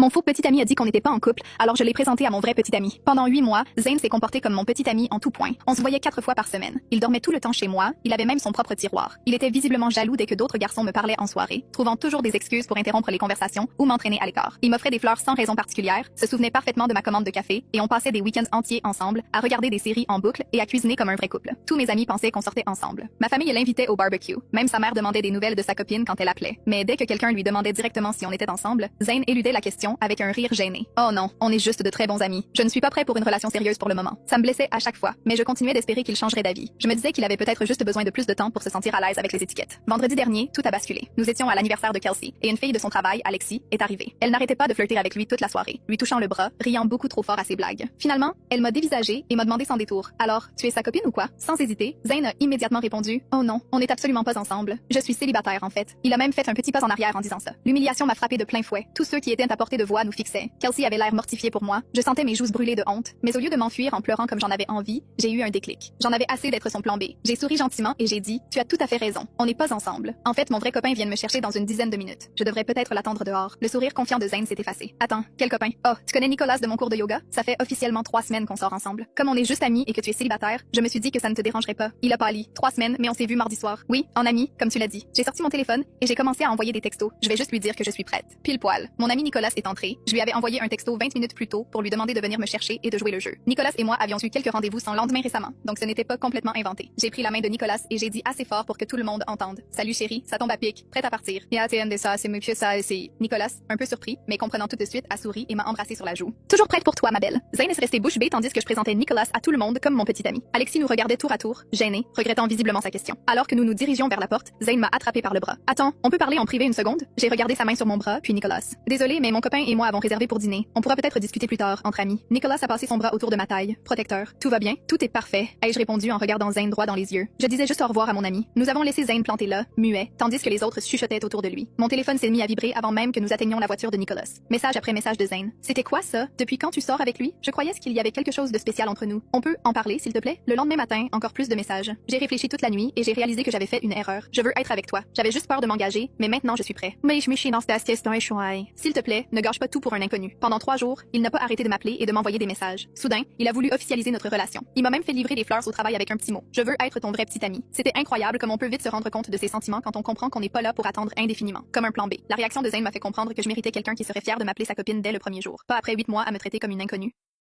Mon faux petit ami a dit qu'on n'était pas en couple, alors je l'ai présenté à mon vrai petit ami. Pendant 8 mois, Zane s'est comporté comme mon petit ami en tout point. On se voyait 4 fois par semaine. Il dormait tout le temps chez moi, il avait même son propre tiroir. Il était visiblement jaloux dès que d'autres garçons me parlaient en soirée, trouvant toujours des excuses pour interrompre les conversations ou m'entraîner à l'écart. Il m'offrait des fleurs sans raison particulière, se souvenait parfaitement de ma commande de café, et on passait des week-ends entiers ensemble, à regarder des séries en boucle et à cuisiner comme un vrai couple. Tous mes amis pensaient qu'on sortait ensemble. Ma famille l'invitait au barbecue. Même sa mère demandait des nouvelles de sa copine quand elle appelait. Mais dès que quelqu'un lui demandait directement si on était ensemble, Zane éludait la question avec un rire gêné. Oh non, on est juste de très bons amis. Je ne suis pas prêt pour une relation sérieuse pour le moment. Ça me blessait à chaque fois, mais je continuais d'espérer qu'il changerait d'avis. Je me disais qu'il avait peut-être juste besoin de plus de temps pour se sentir à l'aise avec les étiquettes. Vendredi dernier, tout a basculé. Nous étions à l'anniversaire de Kelsey, et une fille de son travail, Alexis, est arrivée. Elle n'arrêtait pas de flirter avec lui toute la soirée, lui touchant le bras, riant beaucoup trop fort à ses blagues. Finalement, elle m'a dévisagé et m'a demandé sans détour. Alors, tu es sa copine ou quoi? Sans hésiter, Zane a immédiatement répondu: oh non, on n'est absolument pas ensemble. Je suis célibataire en fait. Il a même fait un petit pas en arrière en disant ça. L'humiliation m'a frappé de plein fouet. Tous ceux qui étaient à portée de voix nous fixaient. Kelsey avait l'air mortifiée pour moi. Je sentais mes joues brûler de honte, mais au lieu de m'enfuir en pleurant comme j'en avais envie, j'ai eu un déclic. J'en avais assez d'être son plan B. J'ai souri gentiment et j'ai dit: tu as tout à fait raison. On n'est pas ensemble. En fait, mon vrai copain vient de me chercher dans une dizaine de minutes. Je devrais peut-être l'attendre dehors. Le sourire confiant de Zane s'est effacé. Attends, quel copain? Oh, tu connais Nicolas de mon cours de yoga? Ça fait officiellement 3 semaines qu'on sort ensemble. Comme on est juste amis et que tu es célibataire, je me suis dit que ça ne te dérangerait pas. Il a pâli. 3 semaines, mais on s'est vu mardi soir. Oui, en ami, comme tu l'as dit. J'ai sorti mon téléphone et j'ai commencé à envoyer des textos. Je vais juste lui dire que je suis prête. Pile poil. Mon ami Nicolas est entré. Je lui avais envoyé un texto 20 minutes plus tôt pour lui demander de venir me chercher et de jouer le jeu. Nicolas et moi avions eu quelques rendez-vous sans lendemain récemment, donc ce n'était pas complètement inventé. J'ai pris la main de Nicolas et j'ai dit assez fort pour que tout le monde entende. Salut chérie, ça tombe à pic, prête à partir. Et ATN de ça, c'est mieux que ça, c'est... Nicolas, un peu surpris, mais comprenant tout de suite, a souri et m'a embrassé sur la joue. Toujours prête pour toi, ma belle. Zane est resté bouche bée tandis que je présentais Nicolas à tout le monde comme mon petit ami. Alexis nous regardait tour à tour, gêné, regrettant visiblement sa question. Alors que nous nous dirigions vers la porte, Zane m'a attrapé par le bras. Attends, on peut parler en privé une seconde? J'ai regardé sa main sur mon bras, puis Nicolas. Désolé, mais mon copain et moi avons réservé pour dîner. On pourra peut-être discuter plus tard, entre amis. Nicolas a passé son bras autour de ma taille. Protecteur. Tout va bien? Tout est parfait, ai-je répondu en regardant Zane droit dans les yeux. Je disais juste au revoir à mon ami. Nous avons laissé Zane planté là, muet, tandis que les autres chuchotaient autour de lui. Mon téléphone s'est mis à vibrer avant même que nous atteignions la voiture de Nicolas. Message après message de Zane. C'était quoi ça? Depuis quand tu sors avec lui? Je croyais qu'il y avait quelque chose de spécial entre nous. On peut en parler, s'il te plaît? Le lendemain matin, encore plus de messages. J'ai réfléchi toute la nuit et j'ai réalisé que j'avais fait une erreur. Je veux être avec toi. J'avais juste peur de m'engager, mais maintenant je suis prêt. Mais je me chie dans cette question et s'il te plaît, ne gâche pas tout pour un inconnu. Pendant 3 jours, il n'a pas arrêté de m'appeler et de m'envoyer des messages. Soudain, il a voulu officialiser notre relation. Il m'a même fait livrer des fleurs au travail avec un petit mot. Je veux être ton vrai petit ami. C'était incroyable comme on peut vite se rendre compte de ses sentiments quand on comprend qu'on n'est pas là pour attendre indéfiniment. Comme un plan B. La réaction de Zane m'a fait comprendre que je méritais quelqu'un qui serait fier de m'appeler sa copine dès le premier jour. Pas après 8 mois à me traiter comme une inconnue.